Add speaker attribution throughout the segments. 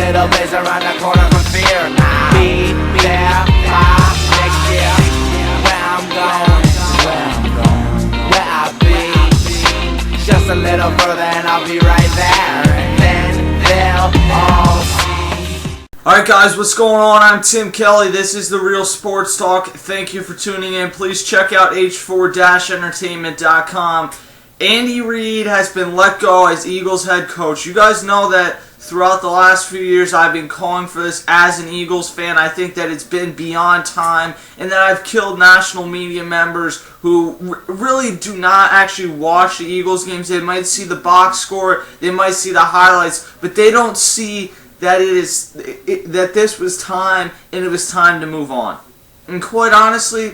Speaker 1: little biz around the corner from fear. Be there by next year. Where I'm going, where I'll be. Just a little further and I'll be right there. And then they'll all see.
Speaker 2: Alright guys, what's going on? I'm Tim Kelly. This is The Real Sports Talk. Thank you for tuning in. Please check out h4-entertainment.com. Andy Reid has been let go as Eagles head coach. You guys know that throughout the last few years I've been calling for this as an Eagles fan. I think that it's been beyond time and that I've killed national media members who really do not actually watch the Eagles games. They might see the box score, they might see the highlights, but they don't see that that this was time and it was time to move on. And quite honestly,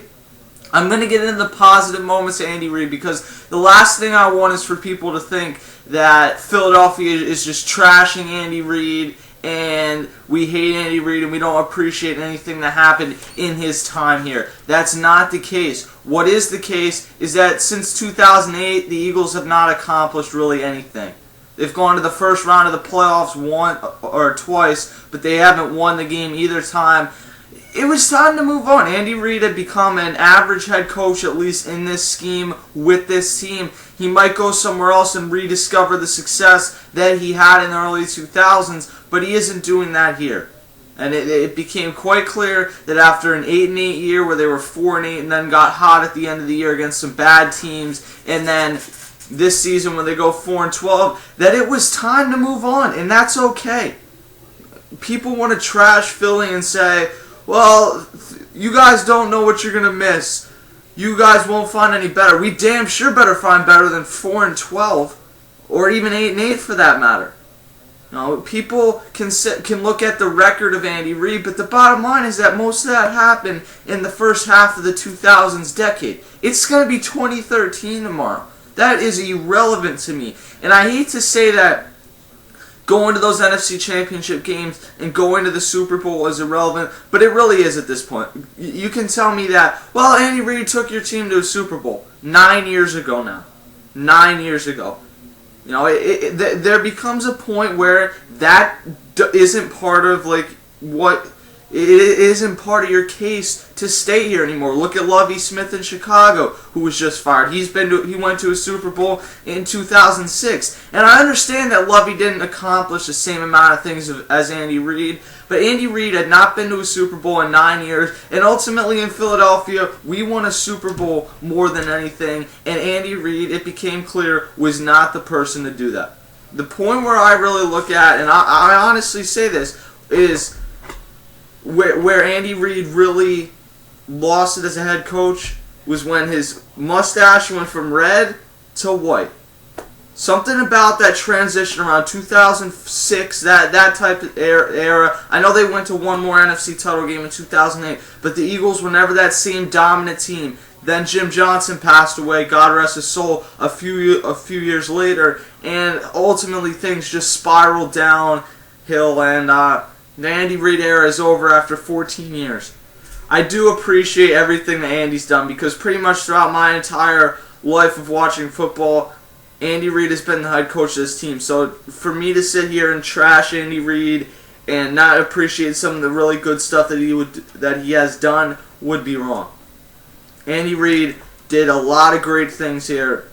Speaker 2: I'm going to get into the positive moments of Andy Reid because the last thing I want is for people to think that Philadelphia is just trashing Andy Reid and we hate Andy Reid and we don't appreciate anything that happened in his time here. That's not the case. What is the case is that since 2008, the Eagles have not accomplished really anything. They've gone to the first round of the playoffs once or twice, but they haven't won the game either time. It was time to move on. Andy Reid had become an average head coach, at least in this scheme with this team. He might go somewhere else and rediscover the success that he had in the early 2000s, but he isn't doing that here. And it became quite clear that after an 8-8 year where they were 4-8 and then got hot at the end of the year against some bad teams, and then this season when they go 4-12, that it was time to move on, and that's okay. People want to trash Philly and say, well, you guys don't know what you're going to miss. You guys won't find any better. We damn sure better find better than 4-12, or even 8-8 for that matter. No, people can look at the record of Andy Reid, but the bottom line is that most of that happened in the first half of the 2000s decade. It's going to be 2013 tomorrow. That is irrelevant to me. And I hate to say that going to those NFC Championship games and going to the Super Bowl is irrelevant, but it really is at this point. You can tell me that, well, Andy Reid took your team to a Super Bowl 9 years ago now. 9 years ago. You know, there becomes a point where that isn't part of, like, what... It isn't part of your case to stay here anymore. Look at Lovie Smith in Chicago, who was just fired. He went to a Super Bowl in 2006. And I understand that Lovie didn't accomplish the same amount of things as Andy Reid, but Andy Reid had not been to a Super Bowl in 9 years, and ultimately in Philadelphia, we won a Super Bowl more than anything, and Andy Reid, it became clear, was not the person to do that. The point where I really look at, and I honestly say this, is where Andy Reid really lost it as a head coach was when his mustache went from red to white. Something about that transition around 2006, that type of era. I know they went to one more NFC title game in 2008, but the Eagles were never that same dominant team. Then Jim Johnson passed away, God rest his soul, a few years later, and ultimately things just spiraled downhill, and the Andy Reid era is over after 14 years. I do appreciate everything that Andy's done because pretty much throughout my entire life of watching football, Andy Reid has been the head coach of this team. So for me to sit here and trash Andy Reid and not appreciate some of the really good stuff that he has done would be wrong. Andy Reid did a lot of great things here.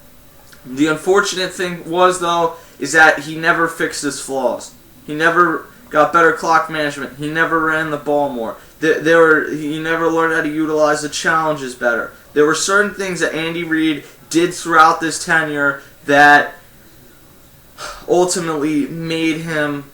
Speaker 2: The unfortunate thing was, though, is that he never fixed his flaws. He never got better clock management. He never ran the ball more. He never learned how to utilize the challenges better. There were certain things that Andy Reid did throughout this tenure that ultimately made him,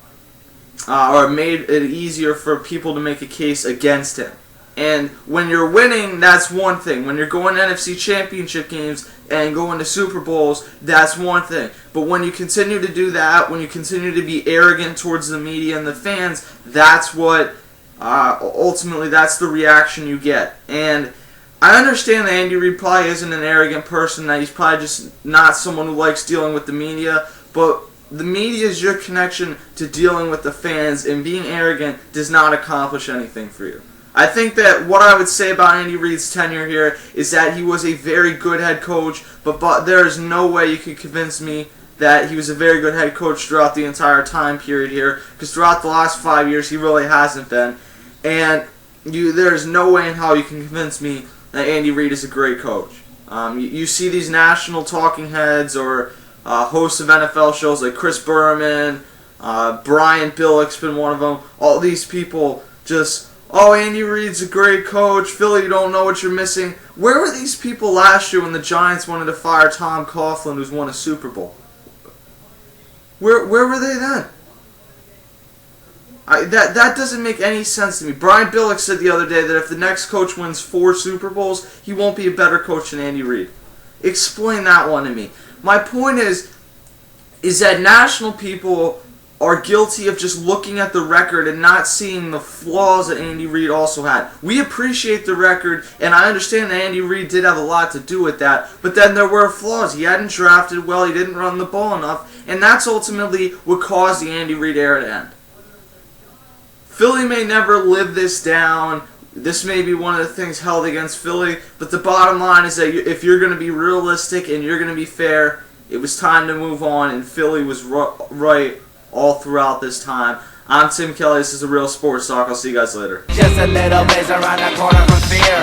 Speaker 2: or made it easier for people to make a case against him. And when you're winning, that's one thing. When you're going to NFC Championship games and going to Super Bowls, that's one thing. But when you continue to do that, when you continue to be arrogant towards the media and the fans, that's what, ultimately, that's the reaction you get. And I understand that Andy Reid probably isn't an arrogant person, that he's probably just not someone who likes dealing with the media, but the media is your connection to dealing with the fans, and being arrogant does not accomplish anything for you. I think that what I would say about Andy Reid's tenure here is that he was a very good head coach, but there is no way you could convince me that he was a very good head coach throughout the entire time period here, because throughout the last 5 years he really hasn't been. And there's no way in how you can convince me that Andy Reid is a great coach. You see these national talking heads or hosts of NFL shows like Chris Berman, Brian Billick's been one of them. All these people just, oh, Andy Reid's a great coach. Philly, you don't know what you're missing. Where were these people last year when the Giants wanted to fire Tom Coughlin, who's won a Super Bowl? Where were they then? That doesn't make any sense to me. Brian Billick said the other day that if the next coach wins 4 Super Bowls, he won't be a better coach than Andy Reid. Explain that one to me. My point is that national people are guilty of just looking at the record and not seeing the flaws that Andy Reid also had. We appreciate the record, and I understand that Andy Reid did have a lot to do with that, but then there were flaws. He hadn't drafted well, he didn't run the ball enough, and that's ultimately what caused the Andy Reid era to end. Philly may never live this down. This may be one of the things held against Philly, but the bottom line is that if you're going to be realistic and you're going to be fair, it was time to move on, and Philly was right all throughout this time. I'm Tim Kelly. This is a Real Sports Talk. I'll see you guys later.
Speaker 1: Just a little ways around the corner from fear.